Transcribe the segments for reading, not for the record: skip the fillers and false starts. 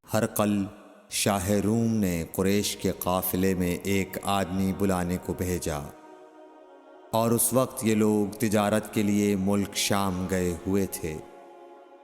ہرقل شاہ روم نے قریش کے قافلے میں ایک آدمی بلانے کو بھیجا، اور اس وقت یہ لوگ تجارت کے لیے ملک شام گئے ہوئے تھے،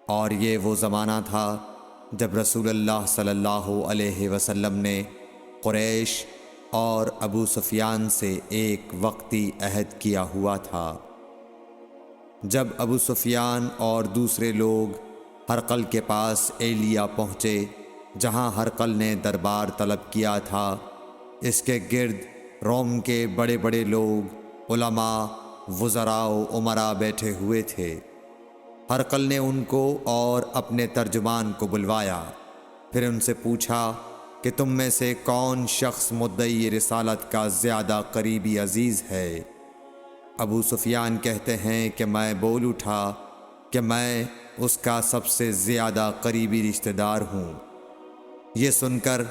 اور یہ وہ زمانہ تھا جب رسول اللہ صلی اللہ علیہ وسلم نے قریش اور ابو سفیان سے ایک وقتی عہد کیا ہوا تھا۔ جب ابو سفیان اور دوسرے لوگ ہرقل کے پاس ایلیا پہنچے جہاں ہرقل نے دربار طلب کیا تھا، اس کے گرد روم کے بڑے بڑے لوگ، علماء، وزراء و امراء بیٹھے ہوئے تھے۔ ہرقل نے ان کو اور اپنے ترجمان کو بلوایا، پھر ان سے پوچھا کہ تم میں سے کون شخص مدعی رسالت کا زیادہ قریبی عزیز ہے؟ ابو سفیان کہتے ہیں کہ میں بول اٹھا کہ میں اس کا سب سے زیادہ قریبی رشتہ دار ہوں۔ یہ سن کر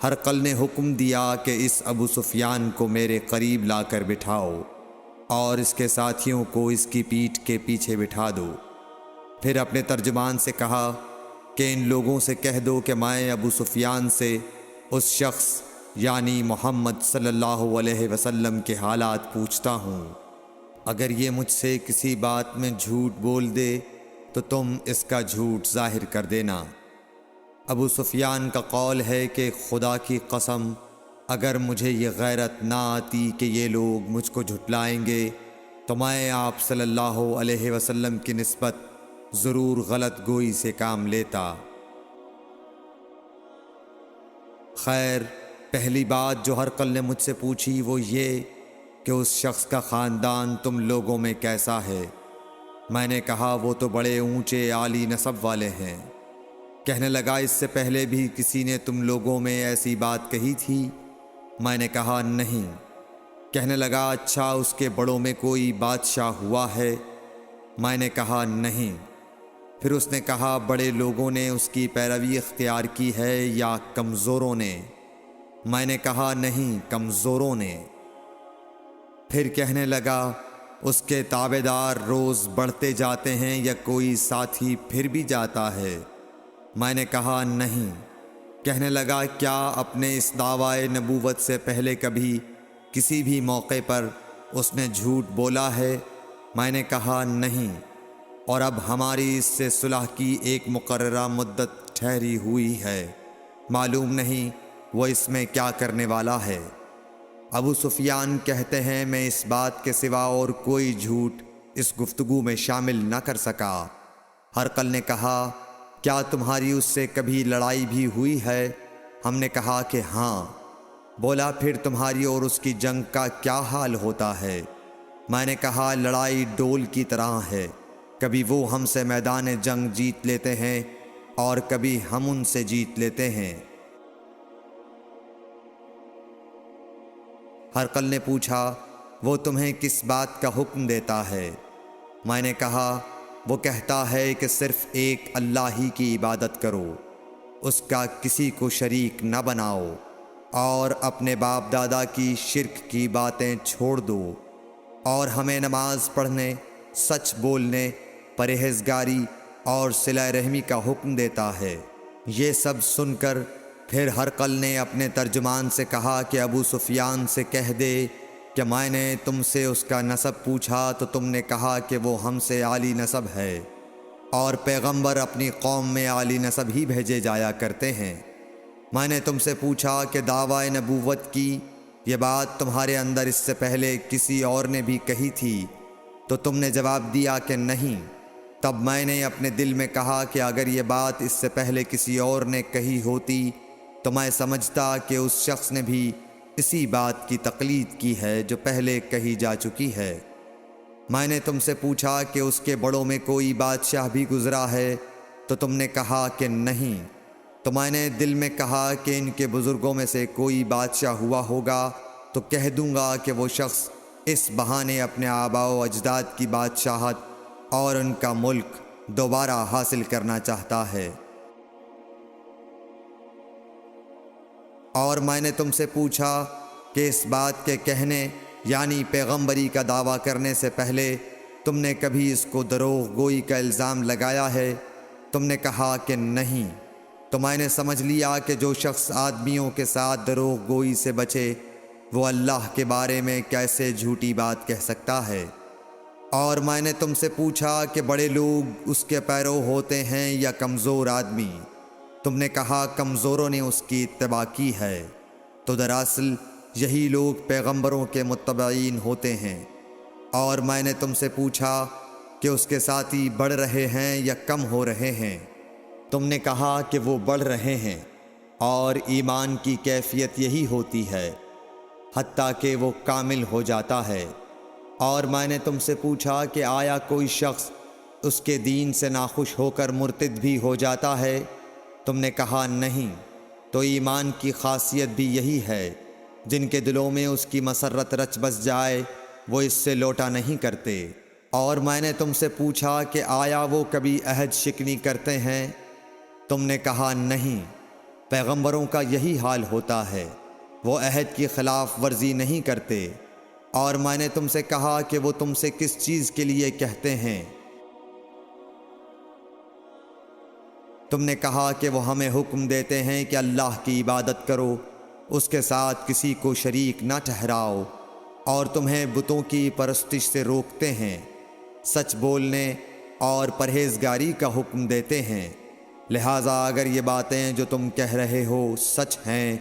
ہرقل نے حکم دیا کہ اس ابو سفیان کو میرے قریب لا کر بٹھاؤ اور اس کے ساتھیوں کو اس کی پیٹھ کے پیچھے بٹھا دو۔ پھر اپنے ترجمان سے کہا کہ ان لوگوں سے کہہ دو کہ میں ابو سفیان سے اس شخص یعنی محمد صلی اللہ علیہ وسلم کے حالات پوچھتا ہوں۔ اگر یہ مجھ سے کسی بات میں جھوٹ بول دے تو تم اس کا جھوٹ ظاہر کر دینا۔ ابو سفیان کا قول ہے کہ خدا کی قسم اگر مجھے یہ غیرت نہ آتی کہ یہ لوگ مجھ کو جھٹلائیں گے تو میں آپ صلی اللہ علیہ وسلم کی نسبت ضرور غلط گوئی سے کام لیتا۔ خیر، پہلی بات جو ہرقل نے مجھ سے پوچھی وہ یہ کہ اس شخص کا خاندان تم لوگوں میں کیسا ہے؟ میں نے کہا وہ تو بڑے اونچے عالی نسب والے ہیں۔ کہنے لگا اس سے پہلے بھی کسی نے تم لوگوں میں ایسی بات کہی تھی؟ میں نے کہا نہیں۔ کہنے لگا اچھا اس کے بڑوں میں کوئی بادشاہ ہوا ہے؟ میں نے کہا نہیں۔ پھر اس نے کہا بڑے لوگوں نے اس کی پیروی اختیار کی ہے یا کمزوروں نے؟ میں نے کہا نہیں، کمزوروں نے۔ پھر کہنے لگا اس کے تابعدار روز بڑھتے جاتے ہیں یا کوئی ساتھی پھر بھی جاتا ہے؟ میں نے کہا نہیں۔ کہنے لگا کیا اپنے اس دعوی نبوت سے پہلے کبھی کسی بھی موقع پر اس نے جھوٹ بولا ہے؟ میں نے کہا نہیں، اور اب ہماری اس سے صلح کی ایک مقررہ مدت ٹھہری ہوئی ہے، معلوم نہیں وہ اس میں کیا کرنے والا ہے۔ ابو سفیان کہتے ہیں میں اس بات کے سوا اور کوئی جھوٹ اس گفتگو میں شامل نہ کر سکا۔ ہرقل نے کہا کیا تمہاری اس سے کبھی لڑائی بھی ہوئی ہے؟ ہم نے کہا کہ ہاں۔ بولا پھر تمہاری اور اس کی جنگ کا کیا حال ہوتا ہے؟ میں نے کہا لڑائی ڈول کی طرح ہے، کبھی وہ ہم سے میدان جنگ جیت لیتے ہیں اور کبھی ہم ان سے جیت لیتے ہیں۔ ہرقل نے پوچھا وہ تمہیں کس بات کا حکم دیتا ہے؟ میں نے کہا وہ کہتا ہے کہ صرف ایک اللہ ہی کی عبادت کرو، اس کا کسی کو شریک نہ بناؤ، اور اپنے باپ دادا کی شرک کی باتیں چھوڑ دو، اور ہمیں نماز پڑھنے، سچ بولنے، پرہیزگاری اور صلہ رحمی کا حکم دیتا ہے۔ یہ سب سن کر پھر ہرقل نے اپنے ترجمان سے کہا کہ ابو سفیان سے کہہ دے کہ میں نے تم سے اس کا نسب پوچھا تو تم نے کہا کہ وہ ہم سے عالی نسب ہے، اور پیغمبر اپنی قوم میں عالی نسب ہی بھیجے جایا کرتے ہیں۔ میں نے تم سے پوچھا کہ دعوی نبوت کی یہ بات تمہارے اندر اس سے پہلے کسی اور نے بھی کہی تھی؟ تو تم نے جواب دیا کہ نہیں۔ تب میں نے اپنے دل میں کہا کہ اگر یہ بات اس سے پہلے کسی اور نے کہی ہوتی تو میں سمجھتا کہ اس شخص نے بھی اسی بات کی تقلید کی ہے جو پہلے کہی جا چکی ہے۔ میں نے تم سے پوچھا کہ اس کے بڑوں میں کوئی بادشاہ بھی گزرا ہے؟ تو تم نے کہا کہ نہیں۔ تو میں نے دل میں کہا کہ ان کے بزرگوں میں سے کوئی بادشاہ ہوا ہوگا تو کہہ دوں گا کہ وہ شخص اس بہانے اپنے آباء و اجداد کی بادشاہت اور ان کا ملک دوبارہ حاصل کرنا چاہتا ہے۔ اور میں نے تم سے پوچھا کہ اس بات کے کہنے یعنی پیغمبری کا دعویٰ کرنے سے پہلے تم نے کبھی اس کو دروغ گوئی کا الزام لگایا ہے؟ تم نے کہا کہ نہیں۔ تو میں نے سمجھ لیا کہ جو شخص آدمیوں کے ساتھ دروغ گوئی سے بچے وہ اللہ کے بارے میں کیسے جھوٹی بات کہہ سکتا ہے۔ اور میں نے تم سے پوچھا کہ بڑے لوگ اس کے پیرو ہوتے ہیں یا کمزور آدمی؟ تم نے کہا کمزوروں نے اس کی اتباع کی ہے۔ تو دراصل یہی لوگ پیغمبروں کے متبعین ہوتے ہیں۔ اور میں نے تم سے پوچھا کہ اس کے ساتھی بڑھ رہے ہیں یا کم ہو رہے ہیں؟ تم نے کہا کہ وہ بڑھ رہے ہیں، اور ایمان کی کیفیت یہی ہوتی ہے حتیٰ کہ وہ کامل ہو جاتا ہے۔ اور میں نے تم سے پوچھا کہ آیا کوئی شخص اس کے دین سے ناخوش ہو کر مرتد بھی ہو جاتا ہے؟ تم نے کہا نہیں۔ تو ایمان کی خاصیت بھی یہی ہے، جن کے دلوں میں اس کی مسرت رچ بس جائے وہ اس سے لوٹا نہیں کرتے۔ اور میں نے تم سے پوچھا کہ آیا وہ کبھی عہد شکنی کرتے ہیں؟ تم نے کہا نہیں۔ پیغمبروں کا یہی حال ہوتا ہے، وہ عہد کی خلاف ورزی نہیں کرتے۔ اور میں نے تم سے کہا کہ وہ تم سے کس چیز کے لیے کہتے ہیں؟ تم نے کہا کہ وہ ہمیں حکم دیتے ہیں کہ اللہ کی عبادت کرو، اس کے ساتھ کسی کو شریک نہ ٹھہراؤ، اور تمہیں بتوں کی پرستش سے روکتے ہیں، سچ بولنے اور پرہیزگاری کا حکم دیتے ہیں۔ لہٰذا اگر یہ باتیں جو تم کہہ رہے ہو سچ ہیں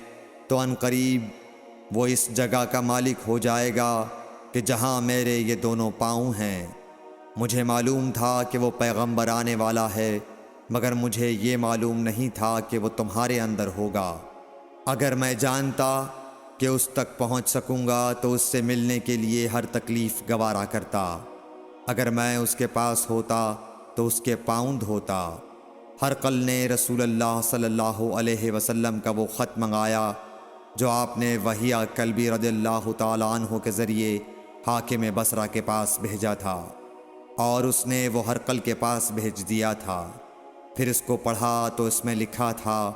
تو ان قریب وہ اس جگہ کا مالک ہو جائے گا کہ جہاں میرے یہ دونوں پاؤں ہیں۔ مجھے معلوم تھا کہ وہ پیغمبر آنے والا ہے، مگر مجھے یہ معلوم نہیں تھا کہ وہ تمہارے اندر ہوگا۔ اگر میں جانتا کہ اس تک پہنچ سکوں گا تو اس سے ملنے کے لیے ہر تکلیف گوارا کرتا۔ اگر میں اس کے پاس ہوتا تو اس کے پاؤں دھوتا۔ ہرقل نے رسول اللہ صلی اللہ علیہ وسلم کا وہ خط منگایا جو آپ نے وحیہ کلبی رضی اللہ تعالیٰ عنہ کے ذریعے حاکم بصرہ کے پاس بھیجا تھا، اور اس نے وہ ہرقل کے پاس بھیج دیا تھا۔ پھر اس کو پڑھا تو اس میں لکھا تھا،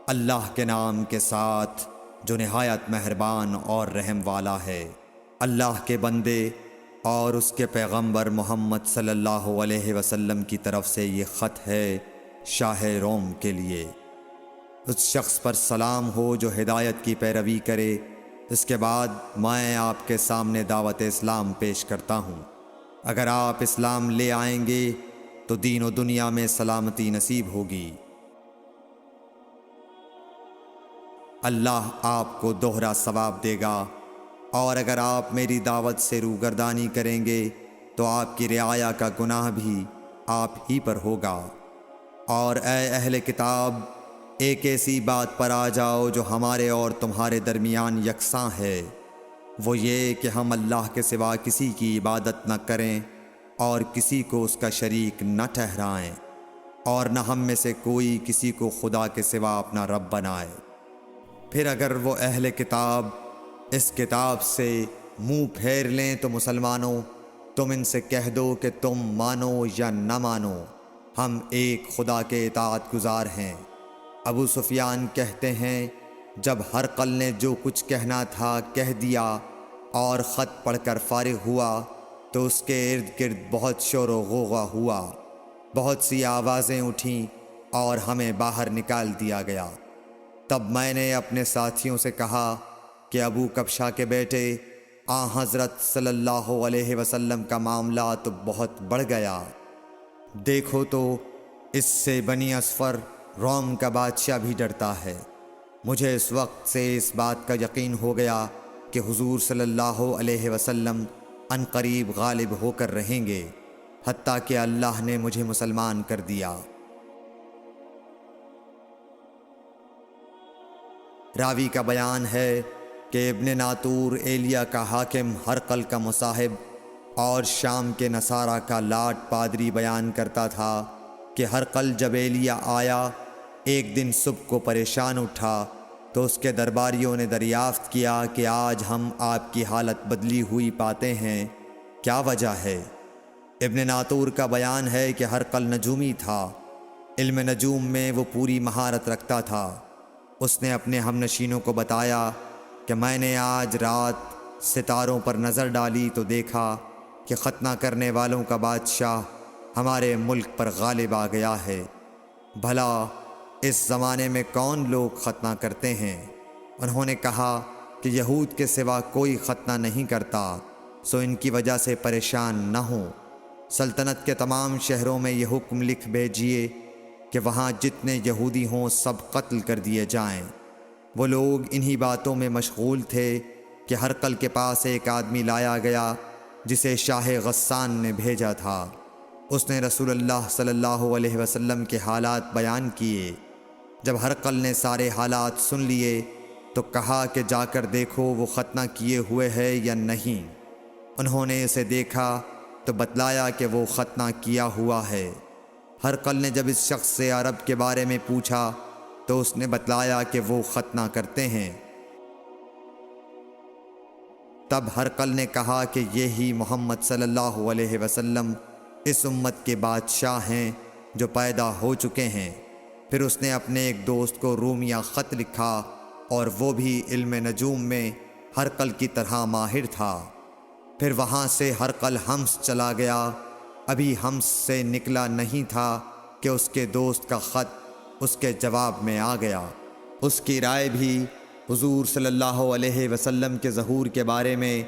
اللہ کے نام کے ساتھ جو نہایت مہربان اور رحم والا ہے۔ اللہ کے بندے اور اس کے پیغمبر محمد صلی اللہ علیہ وسلم کی طرف سے یہ خط ہے شاہ روم کے لیے۔ اس شخص پر سلام ہو جو ہدایت کی پیروی کرے۔ اس کے بعد میں آپ کے سامنے دعوت اسلام پیش کرتا ہوں۔ اگر آپ اسلام لے آئیں گے تو دین و دنیا میں سلامتی نصیب ہوگی۔ اللہ آپ کو دوہرا ثواب دے گا، اور اگر آپ میری دعوت سے روگردانی کریں گے تو آپ کی رعایا کا گناہ بھی آپ ہی پر ہوگا۔ اور اے اہل کتاب، ایک ایسی بات پر آ جاؤ جو ہمارے اور تمہارے درمیان یکساں ہے، وہ یہ کہ ہم اللہ کے سوا کسی کی عبادت نہ کریں اور کسی کو اس کا شریک نہ ٹھہرائیں، اور نہ ہم میں سے کوئی کسی کو خدا کے سوا اپنا رب بنائے۔ پھر اگر وہ اہل کتاب اس کتاب سے منہ پھیر لیں تو مسلمانوں، تم ان سے کہہ دو کہ تم مانو یا نہ مانو، ہم ایک خدا کے اطاعت گزار ہیں۔ ابو سفیان کہتے ہیں، جب ہرقل نے جو کچھ کہنا تھا کہہ دیا اور خط پڑھ کر فارغ ہوا تو اس کے ارد گرد بہت شور و غوغا ہوا، بہت سی آوازیں اٹھیں اور ہمیں باہر نکال دیا گیا۔ تب میں نے اپنے ساتھیوں سے کہا کہ ابو کبشہ کے بیٹے حضرت صلی اللہ علیہ وسلم کا معاملہ تو بہت بڑھ گیا۔ دیکھو تو اس سے بنی اصفر روم کا بادشاہ بھی ڈرتا ہے۔ مجھے اس وقت سے اس بات کا یقین ہو گیا کہ حضور صلی اللہ علیہ وسلم ان قریب غالب ہو کر رہیں گے، حتیٰ کہ اللہ نے مجھے مسلمان کر دیا۔ راوی کا بیان ہے کہ ابن ناطور ایلیا کا حاکم ہرقل کا مصاحب اور شام کے نصارہ کا لاٹ پادری بیان کرتا تھا کہ ہرقل جب ایلیا آیا ایک دن صبح کو پریشان اٹھا تو اس کے درباریوں نے دریافت کیا کہ آج ہم آپ کی حالت بدلی ہوئی پاتے ہیں، کیا وجہ ہے؟ ابن ناطور کا بیان ہے کہ ہرقل نجومی تھا، علم نجوم میں وہ پوری مہارت رکھتا تھا۔ اس نے اپنے ہم نشینوں کو بتایا کہ میں نے آج رات ستاروں پر نظر ڈالی تو دیکھا کہ ختنہ کرنے والوں کا بادشاہ ہمارے ملک پر غالب آ گیا ہے۔ بھلا اس زمانے میں کون لوگ ختنہ کرتے ہیں؟ انہوں نے کہا کہ یہود کے سوا کوئی ختنہ نہیں کرتا، سو ان کی وجہ سے پریشان نہ ہوں۔ سلطنت کے تمام شہروں میں یہ حکم لکھ بھیجیے کہ وہاں جتنے یہودی ہوں سب قتل کر دیے جائیں۔ وہ لوگ انہی باتوں میں مشغول تھے کہ ہرقل کے پاس ایک آدمی لایا گیا جسے شاہ غسان نے بھیجا تھا۔ اس نے رسول اللہ صلی اللہ علیہ وسلم کے حالات بیان کیے۔ جب ہرقل نے سارے حالات سن لیے تو کہا کہ جا کر دیکھو وہ ختنہ کیے ہوئے ہے یا نہیں۔ انہوں نے اسے دیکھا تو بتلایا کہ وہ ختنہ کیا ہوا ہے۔ ہرقل نے جب اس شخص سے عرب کے بارے میں پوچھا تو اس نے بتلایا کہ وہ ختنہ کرتے ہیں۔ تب ہرقل نے کہا کہ یہی محمد صلی اللہ علیہ وسلم اس امت کے بادشاہ ہیں جو پیدا ہو چکے ہیں۔ پھر اس نے اپنے ایک دوست کو رومیہ خط لکھا، اور وہ بھی علم نجوم میں ہرقل کی طرح ماہر تھا۔ پھر وہاں سے ہرقل حمص چلا گیا۔ ابھی حمص سے نکلا نہیں تھا کہ اس کے دوست کا خط اس کے جواب میں آ گیا۔ اس کی رائے بھی حضور صلی اللہ علیہ وسلم کے ظہور کے بارے میں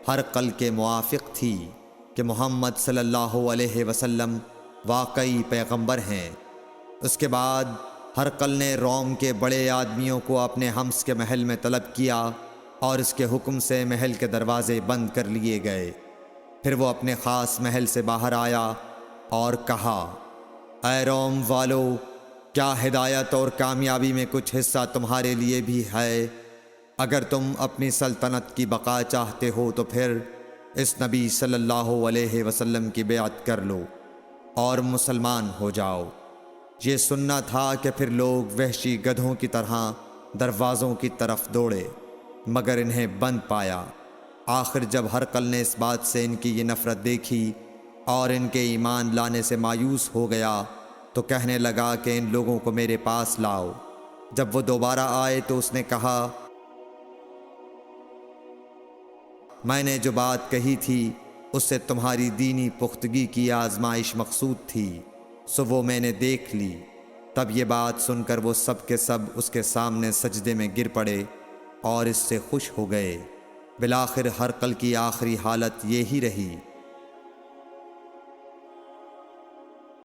ہرقل کے موافق تھی کہ محمد صلی اللہ علیہ وسلم واقعی پیغمبر ہیں۔ اس کے بعد ہرقل نے روم کے بڑے آدمیوں کو اپنے حمص کے محل میں طلب کیا، اور اس کے حکم سے محل کے دروازے بند کر لیے گئے۔ پھر وہ اپنے خاص محل سے باہر آیا اور کہا، اے روم والو، کیا ہدایت اور کامیابی میں کچھ حصہ تمہارے لیے بھی ہے؟ اگر تم اپنی سلطنت کی بقا چاہتے ہو تو پھر اس نبی صلی اللہ علیہ وسلم کی بیعت کر لو اور مسلمان ہو جاؤ۔ یہ سننا تھا کہ پھر لوگ وحشی گدھوں کی طرح دروازوں کی طرف دوڑے، مگر انہیں بند پایا۔ آخر جب ہرقل نے اس بات سے ان کی یہ نفرت دیکھی اور ان کے ایمان لانے سے مایوس ہو گیا تو کہنے لگا کہ ان لوگوں کو میرے پاس لاؤ۔ جب وہ دوبارہ آئے تو اس نے کہا، میں نے جو بات کہی تھی اس سے تمہاری دینی پختگی کی آزمائش مقصود تھی، سو وہ میں نے دیکھ لی۔ تب یہ بات سن کر وہ سب کے سب اس کے سامنے سجدے میں گر پڑے اور اس سے خوش ہو گئے۔ بالآخر ہرقل کی آخری حالت یہی رہی